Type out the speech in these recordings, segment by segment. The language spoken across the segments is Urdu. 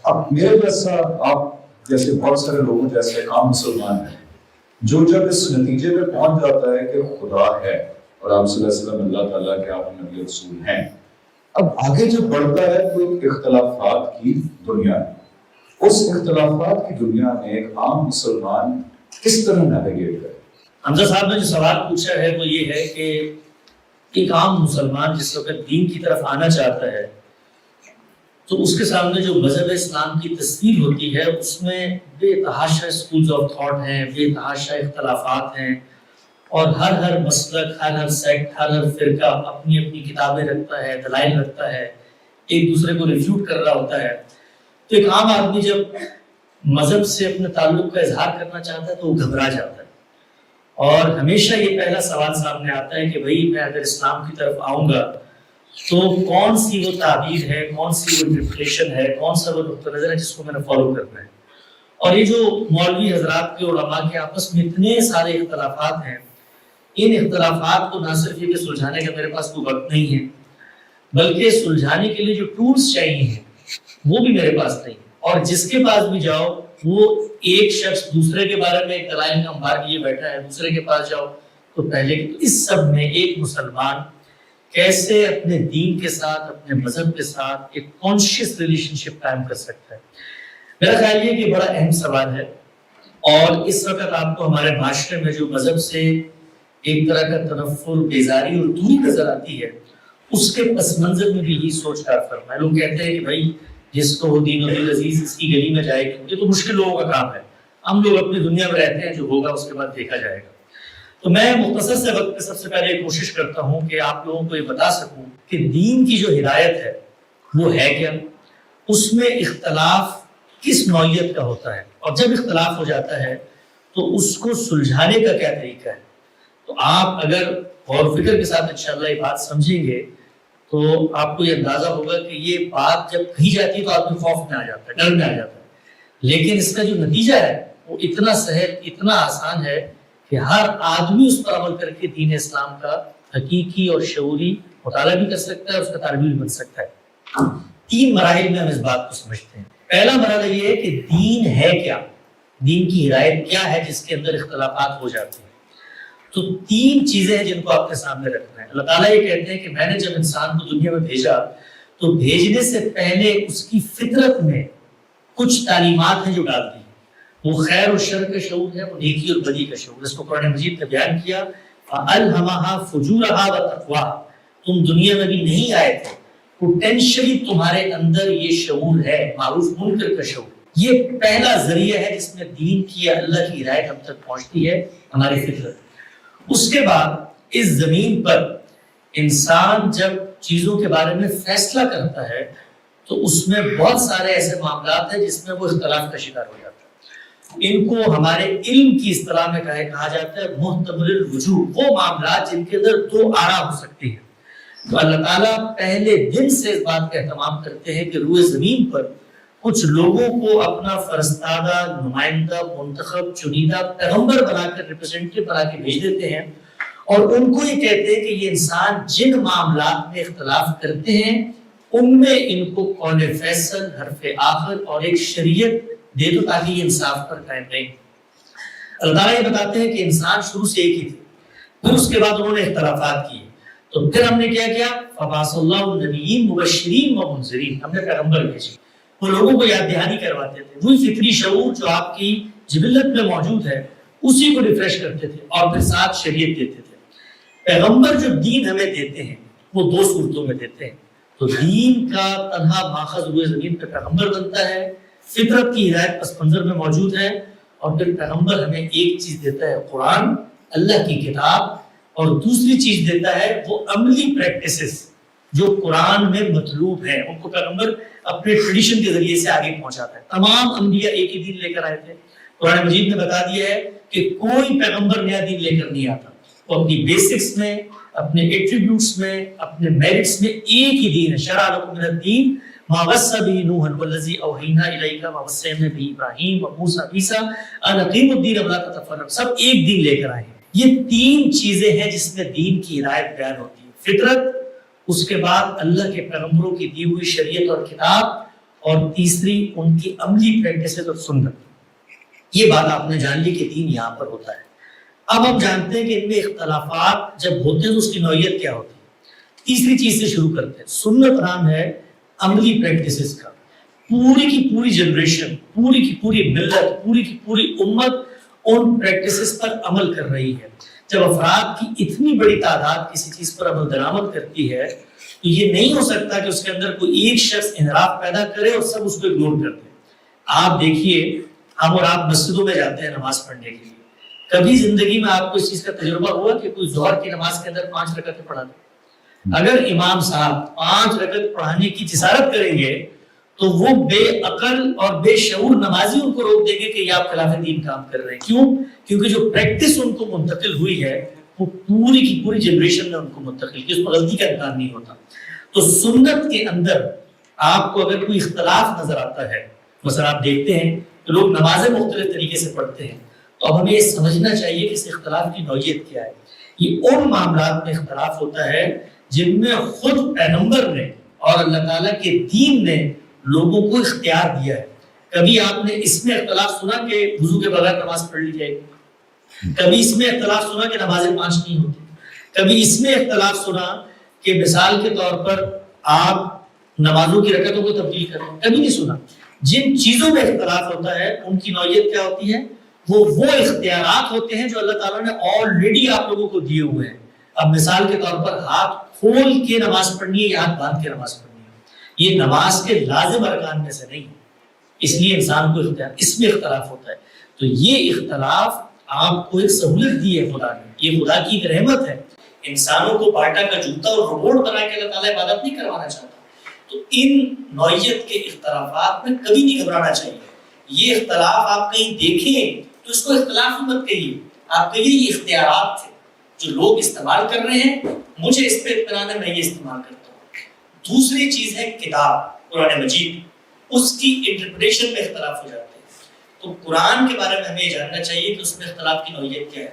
اب میرے جیسا آپ جیسے بہت سارے لوگوں جیسے عام مسلمان ہیں جو جب اس نتیجے پہ پہنچ جاتا ہے کہ خدا ہے اور آپ صلی اللہ علیہ وسلم اللہ تعالیٰ کے آپ نبی رسول ہیں، اب آگے جب بڑھتا ہے تو ایک اختلافات کی دنیا ہے. اس اختلافات کی دنیا میں ایک عام مسلمان کس طرح نیویگیٹ کرے؟ حمزہ صاحب نے جو سوال پوچھا ہے وہ یہ ہے کہ ایک عام مسلمان جس وقت دین کی طرف آنا چاہتا ہے تو اس کے سامنے جو مذہب اسلام کی تصویر ہوتی ہے اس میں بے تحاشا اسکولز آف تھاٹ ہیں، بے تحاشا اختلافات ہیں، اور ہر مسلک، ہر سیکٹ، ہر فرقہ اپنی اپنی کتابیں رکھتا ہے، دلائل رکھتا ہے، ایک دوسرے کو ریفیوٹ کر رہا ہوتا ہے. تو ایک عام آدمی جب مذہب سے اپنے تعلق کا اظہار کرنا چاہتا ہے تو وہ گھبرا جاتا ہے، اور ہمیشہ یہ پہلا سوال سامنے آتا ہے کہ بھئی میں اگر اسلام کی طرف آؤں گا تو کون سی وہ تعبیر ہے، کون سی وہ انٹرپریشن ہے، کون سا وہ نقطہ نظر ہے جس کو میں نے فالو کرنا ہے. اور یہ جو مولوی حضرات کے علماء کے آپس میں اتنے سارے اختلافات ہیں، ان اختلافات کو نہ صرف یہ کہ سلجھانے کا میرے پاس کوئی وقت نہیں ہے، بلکہ سلجھانے کے لیے جو ٹولز چاہیے ہیں وہ بھی میرے پاس نہیں. اور جس کے پاس بھی جاؤ وہ ایک شخص دوسرے کے بارے میں ایک دلائل کا انبار لیے بیٹھا ہے، دوسرے کے پاس جاؤ تو پہلے کی. تو اس سب میں ایک مسلمان کیسے اپنے دین کے ساتھ، اپنے مذہب کے ساتھ ایک کانشیس ریلیشن شپ قائم کر سکتا ہے؟ میرا خیال یہ کہ بڑا اہم سوال ہے، اور اس وقت آپ کو ہمارے معاشرے میں جو مذہب سے ایک طرح کا تنفر، بیزاری اور دوری نظر آتی ہے، اس کے پس منظر میں بھی یہی سوچ کار فرما ہے. لوگ کہتے ہیں کہ بھائی جس کو دین و دل عزیز اس کی گلی میں جائے گی. یہ تو مشکل لوگوں کا کام ہے، ہم لوگ اپنی دنیا میں رہتے ہیں، جو ہوگا اس کے بعد دیکھا جائے گا. تو میں مختصر سے وقت میں سب سے پہلے کوشش کرتا ہوں کہ آپ لوگوں کو یہ بتا سکوں کہ دین کی جو ہدایت ہے وہ ہے کیا، اس میں اختلاف کس نوعیت کا ہوتا ہے، اور جب اختلاف ہو جاتا ہے تو اس کو سلجھانے کا کیا طریقہ ہے. تو آپ اگر غور و فکر کے ساتھ انشاءاللہ یہ بات سمجھیں گے تو آپ کو یہ اندازہ ہوگا کہ یہ بات جب کہی جاتی ہے تو آدمی خوف میں آ جاتا ہے، ڈر میں آ جاتا ہے، لیکن اس کا جو نتیجہ ہے وہ اتنا سہل، اتنا آسان ہے کہ ہر آدمی اس پر عمل کر کے دین اسلام کا حقیقی اور شعوری مطالعہ بھی کر سکتا ہے، اس کا طالب علم بن سکتا ہے. 3 مراحل میں ہم اس بات کو سمجھتے ہیں. پہلا مرحلہ یہ ہے کہ دین ہے کیا، دین کی ہدایت کیا ہے جس کے اندر اختلافات ہو جاتے ہیں. تو 3 چیزیں ہیں جن کو آپ کے سامنے رکھنا ہے. اللہ تعالیٰ یہ کہتے ہیں کہ میں نے جب انسان کو دنیا میں بھیجا تو بھیجنے سے پہلے اس کی فطرت میں کچھ تعلیمات ہیں جو ڈال دی. وہ خیر و شر کا شعور ہے، وہ نیکی اور بدی کا شعور. اس کو قرآن مجید نے بیان کیا فَأَلْهَمَهَا فُجُورَهَا وَتَقْوَاهَا. تم دنیا میں بھی نہیں آئے تھے، پوٹینشلی تمہارے اندر یہ شعور ہے، معروف منکر کا شعور. یہ پہلا ذریعہ ہے جس میں دین کی یا اللہ کی ہدایت ہم تک پہنچتی ہے، ہماری فطرت. اس کے بعد اس زمین پر انسان جب چیزوں کے بارے میں فیصلہ کرتا ہے تو اس میں بہت سارے ایسے معاملات ہیں جس میں وہ اختلاف کا شکار ہو جاتا ہے. ان کو ہمارے علم کی اصطلاح میں کہا جاتا ہے محتمل الوجوہ، وہ معاملات جن کے اندر 2 آراء ہو سکتی ہیں. تو اللہ تعالیٰ پہلے دن سے اس بات کا اہتمام کرتے ہیں کہ روئے زمین پر کچھ لوگوں کو اپنا فرستادہ، نمائندہ، منتخب، چنیدہ پیغمبر بنا کر، ریپرزینٹیو بنا کے بھیج دیتے ہیں، اور ان کو یہ کہتے ہیں کہ یہ انسان جن معاملات میں اختلاف کرتے ہیں ان میں ان کو قول فیصل، حرف آخر اور ایک شریعت دے دو تاکہ یہ انصاف پر قائم رہے. اللہ تعالیٰ یہ بتاتے ہیں کہ انسان شروع سے ایک ہی تھے، پھر اس کے بعد انہوں نے اختلافات کیے، تو پھر ہم نے کیا کیا؟ فَبَعَثَ اللَّهُ النَّبِيِّينَ مُبَشِّرِينَ وَمُنذِرِينَ. ہم نے پیغمبر بھیجے، وہ لوگوں کو یاد دہانی کرواتے تھے. وہی فطری شعور جو آپ کی جبلت میں موجود ہے اسی کو ریفریش کرتے تھے، اور پھر ساتھ شریعت دیتے تھے. پیغمبر جو دین ہمیں دیتے ہیں وہ 2 صورتوں میں دیتے ہیں. تو دین کا تنہا ماخذ روئے زمین پہ پیغمبر بنتا ہے، فطرت کی ہدایت پس منظر میں موجود ہے، اور پھر پیغمبر ہمیں ایک چیز دیتا ہے، قرآن، اللہ کی کتاب، اور دوسری چیز دیتا ہے وہ عملی پریکٹسز جو قرآن میں مطلوب ہیں. ان کو پیغمبر اپنے ٹریڈیشن کے ذریعے سے آگے پہنچاتا ہے. تمام انبیاء ایک ہی دین لے کر آئے تھے. قرآن مجید نے بتا دیا ہے کہ کوئی پیغمبر نیا دین لے کر نہیں آتا، وہ اپنی بیسکس میں، اپنے ایٹریبیوٹس میں، اپنے میرٹس میں ایک ہی دین ہے. شرع لکم من الدین ما وصى به نوح والذي اوحينا اليك ما وصينا به ابراہیم وموسى وعیسى ان اقیموا الدین ولا تتفرقوا. سب ایک دین لے کر آئے ہیں. یہ 3 چیزیں ہیں جس میں دین کی ہدایت بیان ہوتی ہے: فطرت، اس کے بعد اللہ کے پیغمبروں کی دی ہوئی شریعت اور کتاب، اور تیسری ان کی عملی پریکٹسز اور سنت. یہ بات آپ نے جان لی کہ دین یہاں پر ہوتا ہے. اب ہم جانتے ہیں کہ ان میں اختلافات جب ہوتے ہیں تو اس کی نوعیت کیا ہوتی ہے. تیسری چیز سے شروع کرتے ہیں. سنت نام ہے عملی پریکٹسز کا. پوری کی پوری جنریشن، پوری کی پوری ملت، پوری کی پوری امت ان پریکٹسز پر عمل کر رہی ہے. جب افراد کی اتنی بڑی تعداد کسی چیز پر عمل درآمد کرتی ہے تو یہ نہیں ہو سکتا کہ اس کے اندر کوئی ایک شخص انحراف پیدا کرے اور سب اس کو اگنور کر دیں. آپ دیکھیے، ہم اور آپ مسجدوں میں جاتے ہیں نماز پڑھنے کے لیے. کبھی زندگی میں آپ کو اس چیز کا تجربہ ہوا کہ کوئی ظہر کی نماز کے اندر 5 رکعتیں پڑھا دے؟ اگر امام صاحب 5 رکعت پڑھانے کی جسارت کریں گے تو وہ بے عقل اور بے شعور نمازی ان کو روک دیں گے کہ یہ آپ خلاف دین کام کر رہے ہیں. کیوں؟ کیونکہ جو پریکٹس ان کو منتقل ہوئی ہے وہ پوری کی پوری جنریشن نے ان کو منتقل کی. اس میں غلطی کا امکان نہیں ہوتا. تو سنت کے اندر آپ کو اگر کوئی اختلاف نظر آتا ہے، مثلا آپ دیکھتے ہیں کہ لوگ نمازیں مختلف طریقے سے پڑھتے ہیں، تو اب ہمیں یہ سمجھنا چاہیے کہ اس اختلاف کی نوعیت کیا ہے. یہ ان معاملات میں اختلاف ہوتا ہے جن میں خود پیغمبر نے اور اللہ تعالیٰ کے دین نے لوگوں کو اختیار دیا ہے. کبھی آپ نے اس میں اختلاف سنا کہ وضو کے بغیر نماز پڑھ لی جائے گی؟ کبھی اس میں اختلاف سنا کہ نمازیں 5 نہیں ہوتی؟ کبھی اس میں اختلاف سنا کہ مثال کے طور پر آپ نمازوں کی رکعتوں کو تبدیل کریں؟ کبھی نہیں سنا. جن چیزوں میں اختلاف ہوتا ہے ان کی نوعیت کیا ہوتی ہے؟ وہ اختیارات ہوتے ہیں جو اللہ تعالیٰ نے آلریڈی آپ لوگوں کو دیے ہوئے ہیں. اب مثال کے طور پر ہاتھ کھول کے نماز پڑھنی ہے یا ہاتھ باندھ کے نماز پڑھنی ہے، یہ نماز کے لازم ارکان میں سے نہیں. اس لیے انسان کو اس میں اختلاف ہوتا ہے. تو یہ اختلاف آپ کو ایک سہولت دی ہے خدا نے. یہ خدا کی ایک رحمت ہے. انسانوں کو باٹا کا جوتا اور روبوٹ بنا کے اللہ تعالیٰ عبادت نہیں کروانا چاہتا. تو ان نوعیت کے اختلافات میں کبھی نہیں گھبرانا چاہیے. یہ اختلاف آپ کہیں دیکھیں تو اس کو اختلاف مت کہیے، آپ کہیے یہ اختیارات تھے جو لوگ استعمال کر رہے ہیں، مجھے اس پہ اطمینان ہے، میں یہ استعمال کرتا ہوں. دوسری چیز ہے کتاب قرآن مجید، اس کی انٹرپریٹیشن میں اختلاف ہو جاتے ہیں. تو قرآن کے بارے میں ہمیں یہ جاننا چاہیے کہ اس میں اختلاف کی نوعیت کیا ہے.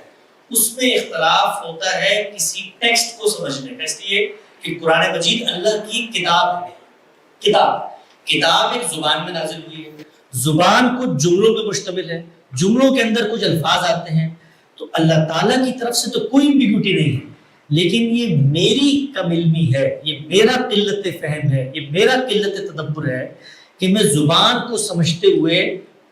اس میں اختلاف ہوتا ہے کسی ٹیکسٹ کو سمجھنے کا، اس لیے کہ قرآن مجید اللہ کی کتاب ہے. کتاب ایک زبان میں نازل ہوئی ہے. زبان کچھ جملوں پہ مشتمل ہے، جملوں کے اندر کچھ الفاظ آتے ہیں. تو اللہ تعالیٰ کی طرف سے تو کوئی ایمبیگوٹی نہیں ہے، لیکن یہ میری کم علمی ہے، یہ میرا قلت فہم ہے، یہ میرا قلت تدبر ہے کہ میں زبان کو سمجھتے ہوئے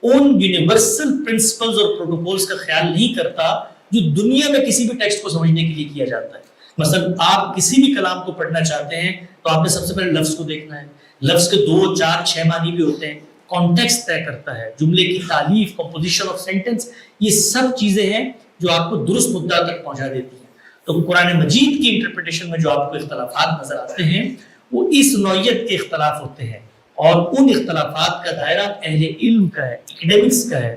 ان یونیورسل پرنسپلز اور پروٹوکولز کا خیال نہیں کرتا جو دنیا میں کسی بھی ٹیکسٹ کو سمجھنے کے لیے کیا جاتا ہے. مثلا آپ کسی بھی کلام کو پڑھنا چاہتے ہیں تو آپ نے سب سے پہلے لفظ کو دیکھنا ہے. لفظ کے 2 4 6 معنی بھی ہوتے ہیں. کانٹیکسٹ طے کرتا ہے، جملے کی تالیف، کمپوزیشن آف سینٹنس، یہ سب چیزیں ہیں جو آپ کو درست مدعا تک پہنچا دیتی ہیں. تو قرآن مجید کی انٹرپریٹیشن میں جو آپ کو اختلافات نظر آتے ہیں وہ اس نوعیت کے اختلاف ہوتے ہیں، اور ان اختلافات کا دائرہ اہل علم کا ہے، اکیڈمکس کا ہے.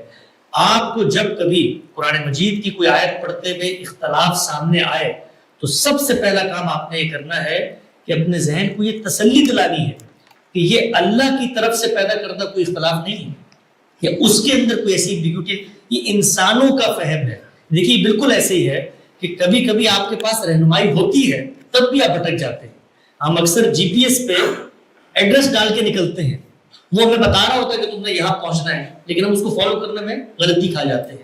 آپ کو جب کبھی قرآن مجید کی کوئی آیت پڑھتے ہوئے اختلاف سامنے آئے تو سب سے پہلا کام آپ نے یہ کرنا ہے کہ اپنے ذہن کو یہ تسلی دلانی ہے کہ یہ اللہ کی طرف سے پیدا کردہ کوئی اختلاف نہیں ہے، یا اس کے اندر کوئی ایسی ایمبیگوٹی، یہ انسانوں کا فہم ہے. دیکھیے بالکل ایسے ہی ہے کہ کبھی کبھی آپ کے پاس رہنمائی ہوتی ہے تب بھی آپ بھٹک جاتے ہیں. ہم اکثر جی پی ایس پہ ایڈریس ڈال کے نکلتے ہیں، وہ ہمیں بتا رہا ہوتا ہے کہ تم نے یہاں پہنچنا ہے، لیکن ہم اس کو فالو کرنے میں غلطی کھا جاتے ہیں.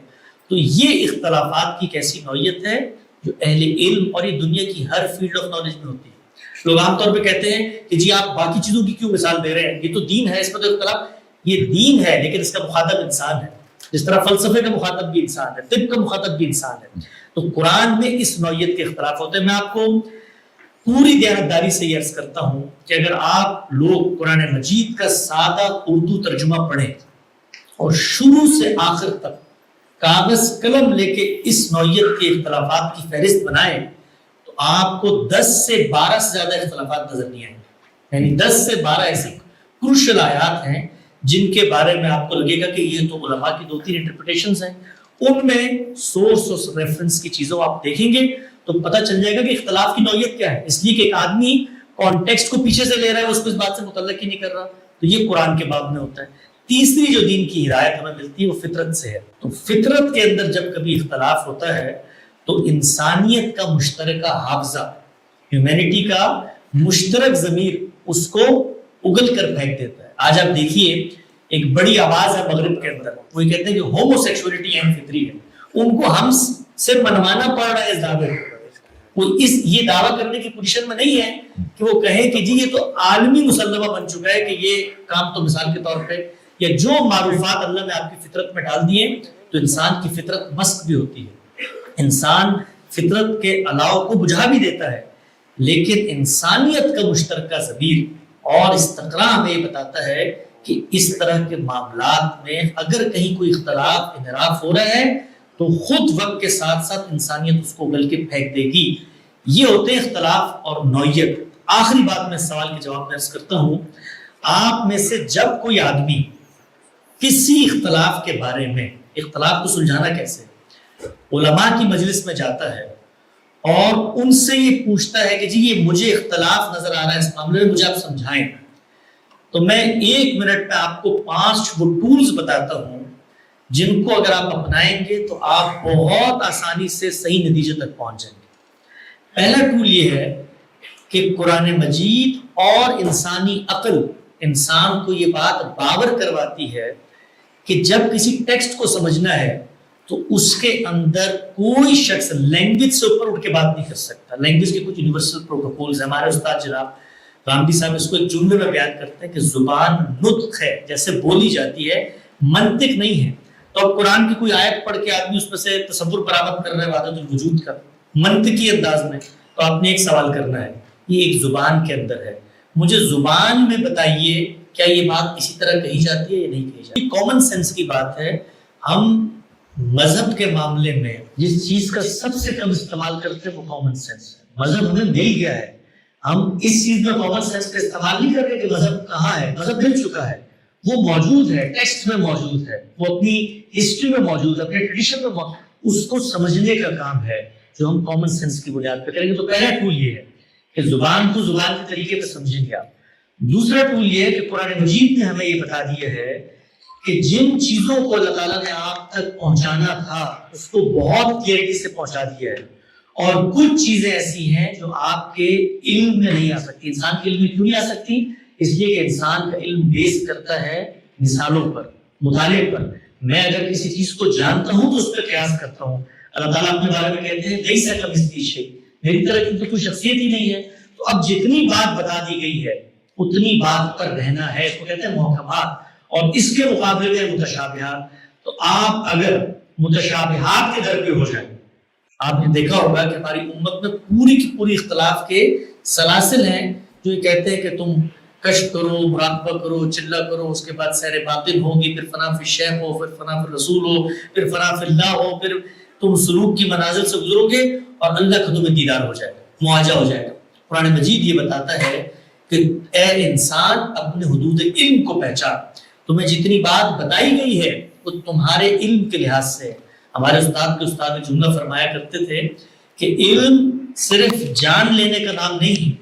تو یہ اختلافات کی کیسی نوعیت ہے جو اہل علم اور یہ دنیا کی ہر فیلڈ آف نالج میں ہوتی ہے. لوگ عام طور پہ کہتے ہیں کہ جی آپ باقی چیزوں کی کیوں مثال دے رہے ہیں، یہ تو دین ہے، اس میں تو اختلاف. یہ دین ہے لیکن اس کا مخاطب انسان ہے. جس طرح فلسفے کا مخاطب بھی انسان ہے، طب کا مخاطب بھی انسان ہے. تو قرآن میں اس نوعیت کے اختلاف ہوتے ہیں. میں آپ کو پوری دیانتداری سے یہ عرض کرتا ہوں کہ اگر آپ لوگ قرآن مجید کا سادہ اردو ترجمہ پڑھیں اور شروع سے آخر تک کاغذ قلم لے کے اس نوعیت کے اختلافات کی فہرست بنائیں تو آپ کو 10 سے 12 سے زیادہ اختلافات نظر نہیں آئیں گے. یعنی 10 سے 12 ایسی کروشل آیات ہیں جن کے بارے میں آپ کو لگے گا کہ یہ تو علماء کی 2-3 انٹرپریٹیشنز ہیں. ان میں سورس اور ریفرنس کی چیزوں آپ دیکھیں گے تو پتہ چل جائے گا کہ اختلاف کی نوعیت کیا ہے. اس لیے کہ ایک آدمی کانٹیکسٹ کو پیچھے سے لے رہا ہے، اس کو اس بات سے متعلق ہی نہیں کر رہا. تو یہ قرآن کے باب میں ہوتا ہے. تیسری جو دین کی ہدایت ہمیں ملتی ہے وہ فطرت سے ہے. تو فطرت کے اندر جب کبھی اختلاف ہوتا ہے تو انسانیت کا مشترکہ حافظہ، ہیومینٹی کا مشترک ضمیر اس کو اگل کر پھینک دیتا ہے. آج آپ دیکھیے ایک بڑی آواز ہے مغرب کے اندر، وہ کہتے ہیں کہ ہومو سیکسولیٹی اہم فطری ہے، ان کو ہم سے منوانا پڑ رہا ہے اس دعوے کو۔ وہ یہ دعویٰ کرنے کی پوزیشن میں نہیں ہے کہ وہ کہیں کہ جی یہ تو عالمی مسلمہ بن چکا ہے کہ یہ کام تو مثال کے طور پہ یا جو معروفات اللہ نے آپ کی فطرت میں ڈال دیے، تو انسان کی فطرت مسک بھی ہوتی ہے، انسان فطرت کے علاؤ کو بجھا بھی دیتا ہے، لیکن انسانیت کا مشترکہ ضمیر اور استقراء ہمیں یہ بتاتا ہے کہ اس طرح کے معاملات میں اگر کہیں کوئی اختلاف انحراف ہو رہا ہے تو خود وقت کے ساتھ ساتھ انسانیت اس کو اگل کے پھینک دے گی۔ یہ ہوتے ہیں اختلاف اور نوعیت۔ آخری بات میں سوال کے جواب میں عرض کرتا ہوں، آپ میں سے جب کوئی آدمی کسی اختلاف کے بارے میں، اختلاف کو سلجھانا کیسے، علماء کی مجلس میں جاتا ہے اور ان سے یہ پوچھتا ہے کہ جی یہ مجھے اختلاف نظر آ رہا ہے اس معاملے میں، مجھے آپ سمجھائیں، تو میں 1 منٹ میں آپ کو 5 وہ ٹولز بتاتا ہوں جن کو اگر آپ اپنائیں گے تو آپ بہت آسانی سے صحیح نتیجے تک پہنچ جائیں گے۔ پہلا ٹول یہ ہے کہ قرآن مجید اور انسانی عقل انسان کو یہ بات باور کرواتی ہے کہ جب کسی ٹیکسٹ کو سمجھنا ہے تو اس کے اندر کوئی شخص لینگویج سے اوپر اٹھ کے بات نہیں کر سکتا۔ لینگویج کے کچھ یونیورسل پروٹوکولز ہیں، ہمارے استاد جناب رامدی صاحب اس کو ایک جملے میں بیان کرتے ہیں کہ زبان نطق ہے، جیسے بولی جاتی ہے، منطق نہیں ہے۔ تو اب قرآن کی کوئی آیت پڑھ کے آدمی اس میں سے تصور برآمد کر رہا ہے وحدت الوجود کا منطقی انداز میں، تو آپ نے ایک سوال کرنا ہے، یہ ایک زبان کے اندر ہے، مجھے زبان میں بتائیے کیا یہ بات اسی طرح کہی جاتی ہے یا نہیں کہی جاتی۔ کامن سینس کی بات ہے۔ ہم مذہب کے معاملے میں جس چیز کا سب سے کم استعمال کرتے ہیں وہ کامن سینس ہے۔ مذہب ہمیں مل گیا ہے، ہم اس چیز میں کامن سینس کا استعمال نہیں کر رہے کہ مذہب کہاں ہے، مذہب مل چکا ہے، وہ موجود ہے، ٹیکسٹ میں موجود ہے، وہ اپنی ہسٹری میں موجود ہے، اپنے ٹریڈیشن میں موجود ہے، اس کو سمجھنے کا کام ہے جو ہم کامن سینس کی بنیاد پہ کریں گے۔ تو پہلا ٹول یہ ہے کہ زبان کو زبان کے طریقے پہ سمجھیں گے آپ۔ دوسرا ٹول یہ ہے کہ قرآن مجید نے ہمیں یہ بتا دیا ہے کہ جن چیزوں کو اللہ تعالیٰ نے آپ تک پہنچانا تھا اس کو بہت کلیئرٹی سے پہنچا دیا ہے، اور کچھ چیزیں ایسی ہیں جو آپ کے علم میں نہیں آ سکتی۔ انسان کے علم میں کیوں نہیں آ سکتی؟ اس لیے کہ انسان کا علم بیس کرتا ہے مثالوں پر، مطالعے پر۔ میں اگر کسی چیز کو جانتا ہوں تو اس پہ قیاس کرتا ہوں۔ اللہ تعالیٰ اپنے بارے میں کہتے ہیں لیس کمثلہ شیء، میری طرح کی تو کوئی شخصیت ہی نہیں ہے۔ تو اب جتنی بات بتا دی گئی ہے اتنی بات پر رہنا ہے، اس کو کہتے ہیں محکمات، اور اس کے مقابلے میں متشابہات۔ تو آپ اگر متشابہات کے در پہ ہو جائیں، آپ نے دیکھا ہوگا کہ ہماری امت میں پوری کی پوری اختلاف کے سلاسل ہیں جو یہ کہتے ہیں کہ تم کشف کرو، مراقبہ کرو، چلہ کرو، اس کے بعد سیر باطن ہوگی، پھر فنا فی الشیخ ہو، پھر فنا فی الرسول ہو، پھر فنا فی اللہ ہو، پھر تم سلوک کی منازل سے گزرو گے اور اللہ کا تمہیں دیدار ہو جائے گا، معاہدہ ہو جائے گا۔ قرآن مجید یہ بتاتا ہے کہ اے انسان اپنے حدود علم کو پہچان، تمہیں جتنی بات بتائی گئی ہے وہ تمہارے علم کے لحاظ سے ہے۔ ہمارے استاد کے استاد جملہ فرمایا کرتے تھے کہ علم صرف جان لینے کا نام نہیں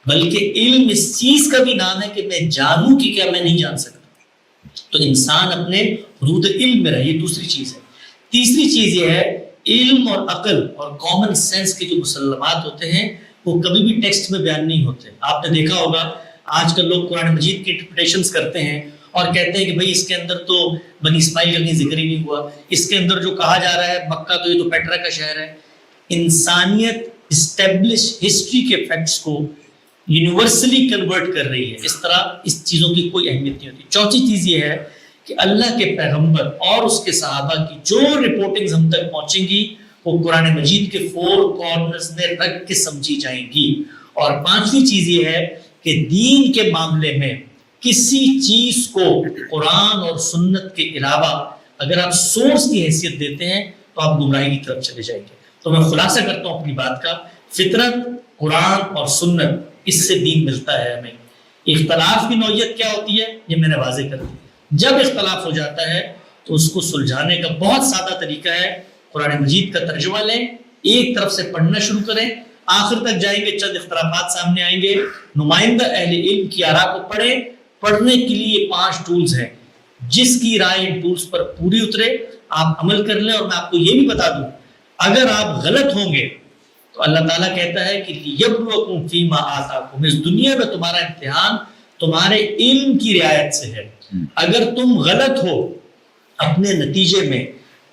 بلکہ علم اس چیز کا بھی نام ہے کہ میں جانوں کہ کیا میں نہیں جان سکتا۔ تو انسان اپنے حدود علم میں رہے، یہ دوسری چیز ہے۔ تیسری چیز یہ ہے علم اور عقل اور کامن سینس کے جو مسلمات ہوتے ہیں وہ کبھی بھی ٹیکسٹ میں بیان نہیں ہوتے۔ آپ نے دیکھا ہوگا آج کل لوگ قرآن مجید کی انٹرپریٹیشنز کرتے ہیں اور کہتے ہیں کہ بھئی اس کے اندر تو بنی اسماعیل کا کہیں ذکر ہی نہیں ہوا، اس کے اندر جو کہا جا رہا ہے مکہ تو یہ تو پیٹرا کا شہر ہے۔ انسانیت اسٹیبلش ہسٹری کے فیکٹس کو یونیورسلی کنورٹ کر رہی ہے، اس طرح اس چیزوں کی کوئی اہمیت نہیں ہوتی۔ چوتھی چیز یہ ہے کہ اللہ کے پیغمبر اور اس کے صحابہ کی جو رپورٹنگز ہم تک پہنچیں گی وہ قرآن مجید کے 4 کارنرز میں رکھ کے سمجھی جائیں گی۔ اور پانچویں چیز یہ ہے کہ دین کے معاملے میں کسی چیز کو قرآن اور سنت کے علاوہ اگر آپ سورس کی حیثیت دیتے ہیں تو آپ گمراہی کی طرف چلے جائیں گے۔ تو میں خلاصہ کرتا ہوں اپنی بات کا، فطرت، قرآن اور سنت، اس سے دین ملتا ہے ہمیں۔ اختلاف کی نوعیت کیا ہوتی ہے یہ میں نے واضح کر دی۔ جب اختلاف ہو جاتا ہے تو اس کو سلجھانے کا بہت سادہ طریقہ ہے، قرآن مجید کا ترجمہ لیں، ایک طرف سے پڑھنا شروع کریں، آخر تک جائیں گے، چند اختلافات سامنے آئیں گے، نمائندہ اہل علم کی آراء کو پڑھیں۔ پڑھنے کے لیے 5 ٹولز ہیں، جس کی رائے ان ٹولز پر پوری اترے آپ عمل کر لیں۔ اور میں آپ کو یہ بھی بتا دوں اگر آپ غلط ہوں گے تو اللہ تعالیٰ کہتا ہے کہ لِيَبْلُوَكُمْ فِي مَا آتَاكُمْ، اس دنیا میں تمہارا امتحان تمہارے علم کی رعایت سے ہے. اگر تم غلط ہو اپنے نتیجے میں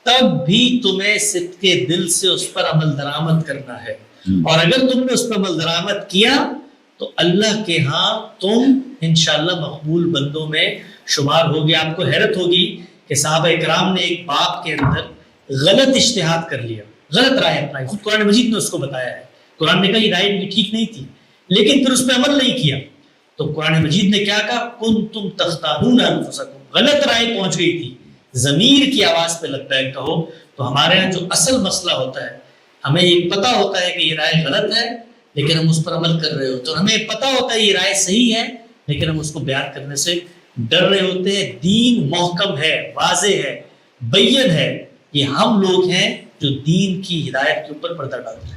تب بھی تمہیں صدق دل سے اس پر عمل درآمد کرنا ہے, اور اگر تم نے اس پر عمل درآمد کیا تو اللہ کے ہاں تم انشاءاللہ مقبول بندوں میں شمار ہوگی. آپ کو حیرت ہوگی کہ صحابہ اکرام نے ایک باب کے اندر غلط اجتہاد کر لیا, غلط رائے اپنائی, خود قرآن مجید نے اس کو بتایا ہے. قرآن نے کہا یہ رائے بھی ٹھیک نہیں تھی, لیکن پھر اس پہ عمل نہیں کیا. تو قرآن مجید نے کیا کہا, کنتم تختارون انفسکم, غلط رائے پہنچ گئی تھی, ضمیر کی آواز پہ لگتا ہے کہو. تو ہمارے یہاں جو اصل مسئلہ ہوتا ہے, ہمیں یہ پتا ہوتا ہے کہ یہ رائے غلط ہے لیکن ہم اس پر عمل کر رہے ہوتے ہیں, اور ہمیں پتا ہوتا ہے یہ رائے صحیح ہے لیکن ہم اس کو بیان کرنے سے ڈر رہے ہوتے ہیں. دین محکم ہے, واضح ہے, بین ہے. یہ ہم لوگ ہیں جو دین کی ہدایت کے اوپر پردہ ڈالتے ہیں.